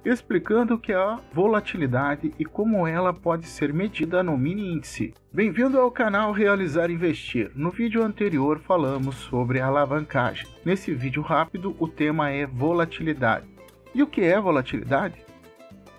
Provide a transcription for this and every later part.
explicando o que é a volatilidade e como ela pode ser medida no mini índice. Bem-vindo ao canal Realizar Investir. No vídeo anterior falamos sobre alavancagem. Nesse vídeo rápido o tema é volatilidade. E o que é volatilidade?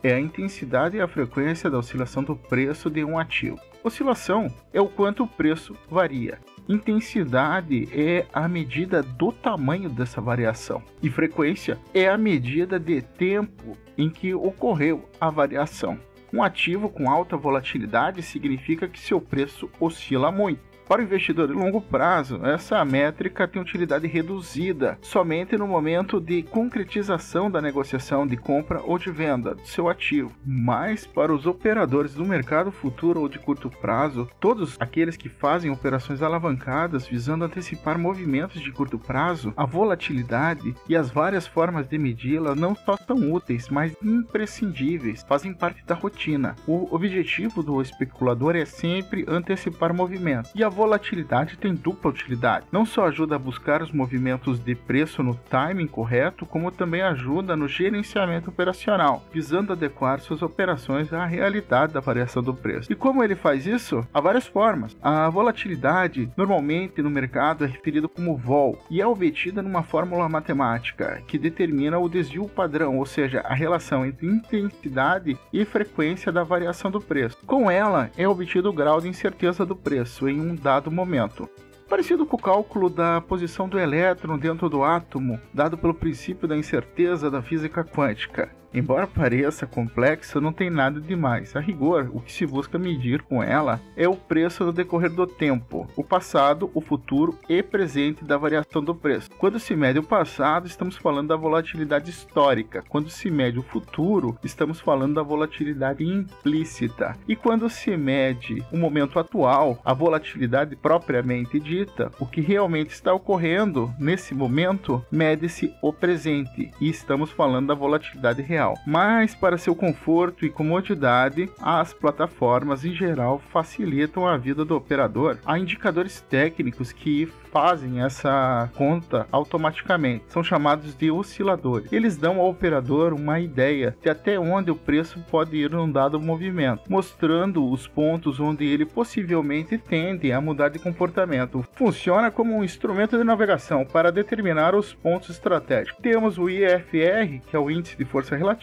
É a intensidade e a frequência da oscilação do preço de um ativo. Oscilação é o quanto o preço varia. Intensidade é a medida do tamanho dessa variação. E frequência é a medida de tempo em que ocorreu a variação. Um ativo com alta volatilidade significa que seu preço oscila muito. Para o investidor de longo prazo, essa métrica tem utilidade reduzida somente no momento de concretização da negociação de compra ou de venda do seu ativo. Mas para os operadores do mercado futuro ou de curto prazo, todos aqueles que fazem operações alavancadas visando antecipar movimentos de curto prazo, a volatilidade e as várias formas de medi-la não só são úteis, mas imprescindíveis, fazem parte da rotina. O objetivo do especulador é sempre antecipar movimentos, e a volatilidade tem dupla utilidade. Não só ajuda a buscar os movimentos de preço no timing correto, como também ajuda no gerenciamento operacional, visando adequar suas operações à realidade da variação do preço. E como ele faz isso? Há várias formas. A volatilidade, normalmente no mercado, é referido como vol, e é obtida numa fórmula matemática, que determina o desvio padrão, ou seja, a relação entre intensidade e frequência da variação do preço. Com ela, é obtido o grau de incerteza do preço em um dado momento. Parecido com o cálculo da posição do elétron dentro do átomo, dado pelo princípio da incerteza da física quântica. Embora pareça complexo, não tem nada demais. A rigor, o que se busca medir com ela é o preço no decorrer do tempo, o passado, o futuro e presente da variação do preço. Quando se mede o passado, estamos falando da volatilidade histórica. Quando se mede o futuro, estamos falando da volatilidade implícita. E quando se mede o momento atual, a volatilidade propriamente dita, o que realmente está ocorrendo nesse momento, mede-se o presente. E estamos falando da volatilidade real. Mas para seu conforto e comodidade, as plataformas em geral facilitam a vida do operador. Há indicadores técnicos que fazem essa conta automaticamente. São chamados de osciladores. Eles dão ao operador uma ideia de até onde o preço pode ir num dado movimento, mostrando os pontos onde ele possivelmente tende a mudar de comportamento. Funciona como um instrumento de navegação para determinar os pontos estratégicos. Temos o IFR, que é o índice de força relativa,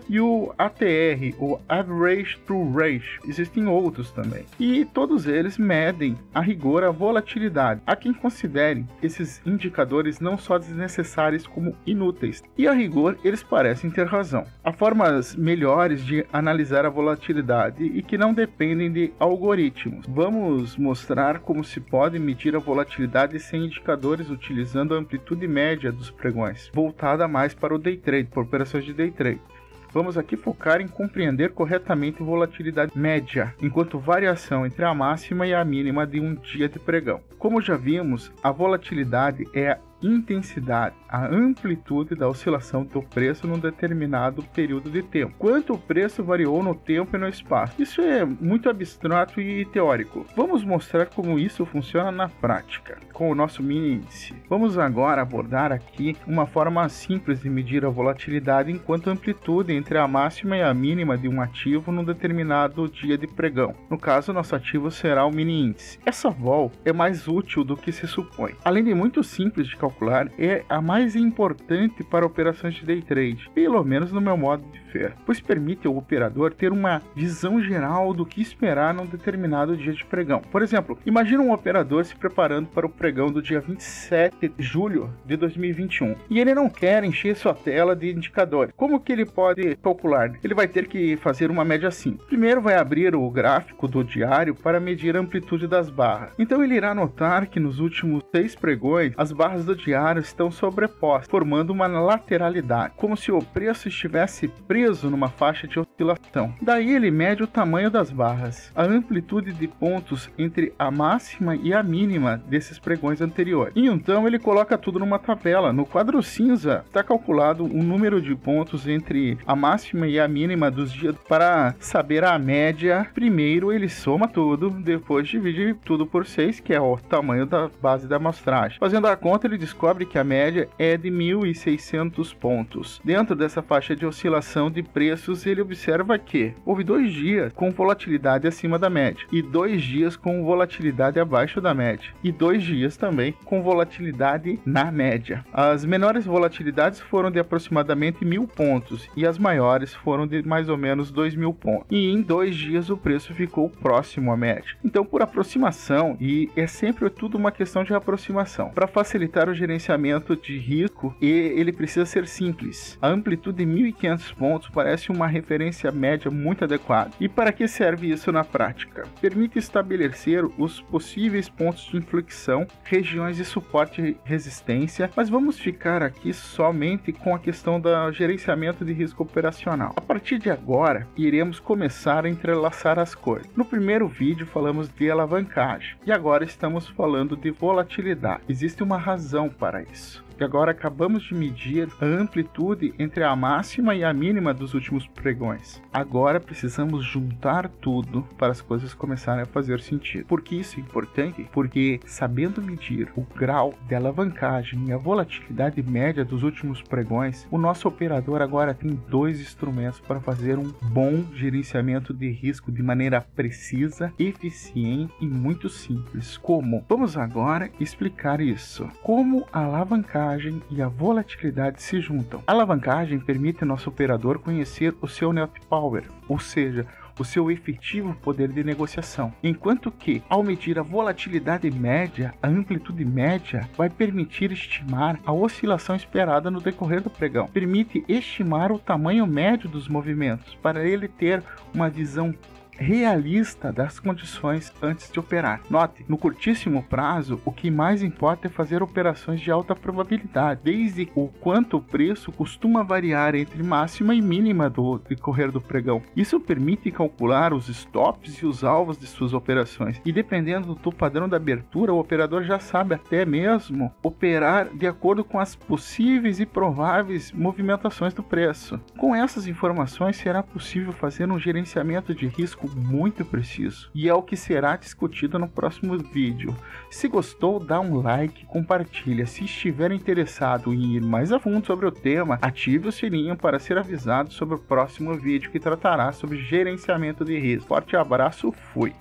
e o ATR, o Average True Ratio. Existem outros também. E todos eles medem a rigor a volatilidade. Há quem considere esses indicadores não só desnecessários como inúteis. E a rigor eles parecem ter razão. Há formas melhores de analisar a volatilidade e que não dependem de algoritmos. Vamos mostrar como se pode medir a volatilidade sem indicadores utilizando a amplitude média dos pregões, voltada mais para o day trade, por operações de day trade. Vamos aqui focar em compreender corretamente a volatilidade média, enquanto variação entre a máxima e a mínima de um dia de pregão. Como já vimos, a volatilidade é a intensidade, a amplitude da oscilação do preço num determinado período de tempo. Quanto o preço variou no tempo e no espaço. Isso é muito abstrato e teórico. Vamos mostrar como isso funciona na prática, com o nosso mini índice. Vamos agora abordar aqui uma forma simples de medir a volatilidade enquanto amplitude entre a máxima e a mínima de um ativo num determinado dia de pregão. No caso, nosso ativo será o mini índice. Essa vol é mais útil do que se supõe. Além de muito simples de calcular, é a mais importante para operações de day trade, pelo menos no meu modo de ver, pois permite ao operador ter uma visão geral do que esperar num determinado dia de pregão. Por exemplo, imagina um operador se preparando para o pregão do dia 27 de julho de 2021 e ele não quer encher sua tela de indicadores. Como que ele pode calcular? Ele vai ter que fazer uma média simples. Primeiro vai abrir o gráfico do diário para medir a amplitude das barras. Então ele irá notar que nos últimos 6 pregões as barras do diário estão sobrepostas, formando uma lateralidade, como se o preço estivesse preso numa faixa de oscilação. Daí ele mede o tamanho das barras, a amplitude de pontos entre a máxima e a mínima desses pregões anteriores. E então ele coloca tudo numa tabela. No quadro cinza está calculado o número de pontos entre a máxima e a mínima dos dias. Para saber a média, primeiro ele soma tudo, depois divide tudo por 6, que é o tamanho da base da amostragem. Fazendo a conta, ele descobre que a média é de 1.600 pontos. Dentro dessa faixa de oscilação de preços, ele observa que houve 2 dias com volatilidade acima da média e 2 dias com volatilidade abaixo da média e 2 dias também com volatilidade na média. As menores volatilidades foram de aproximadamente 1.000 pontos e as maiores foram de mais ou menos 2.000 pontos. E em 2 dias o preço ficou próximo à média. Então, por aproximação, e é sempre tudo uma questão de aproximação, para facilitar o gerenciamento de risco, ele precisa ser simples. A amplitude de 1.500 pontos parece uma referência média muito adequada. E para que serve isso na prática? Permite estabelecer os possíveis pontos de inflexão, regiões de suporte e resistência, mas vamos ficar aqui somente com a questão do gerenciamento de risco operacional. A partir de agora, iremos começar a entrelaçar as coisas. No primeiro vídeo falamos de alavancagem e agora estamos falando de volatilidade. Existe uma razão para isso. E agora acabamos de medir a amplitude entre a máxima e a mínima dos últimos pregões. Agora precisamos juntar tudo para as coisas começarem a fazer sentido. Por que isso é importante? Porque sabendo medir o grau de alavancagem e a volatilidade média dos últimos pregões, o nosso operador agora tem 2 instrumentos para fazer um bom gerenciamento de risco de maneira precisa, eficiente e muito simples. Como? Vamos agora explicar isso. Como a alavancagem e a volatilidade se juntam. A alavancagem permite ao nosso operador conhecer o seu net power, ou seja, o seu efetivo poder de negociação, enquanto que, ao medir a volatilidade média, a amplitude média vai permitir estimar a oscilação esperada no decorrer do pregão. Permite estimar o tamanho médio dos movimentos, para ele ter uma visão realista das condições antes de operar. Note, no curtíssimo prazo, o que mais importa é fazer operações de alta probabilidade, desde o quanto o preço costuma variar entre máxima e mínima do decorrer do pregão. Isso permite calcular os stops e os alvos de suas operações, e dependendo do padrão da abertura, o operador já sabe até mesmo operar de acordo com as possíveis e prováveis movimentações do preço. Com essas informações, será possível fazer um gerenciamento de risco muito preciso, e é o que será discutido no próximo vídeo. Se gostou, dá um like, compartilha. Se estiver interessado em ir mais a fundo sobre o tema, ative o sininho para ser avisado sobre o próximo vídeo que tratará sobre gerenciamento de risco. Forte abraço, fui!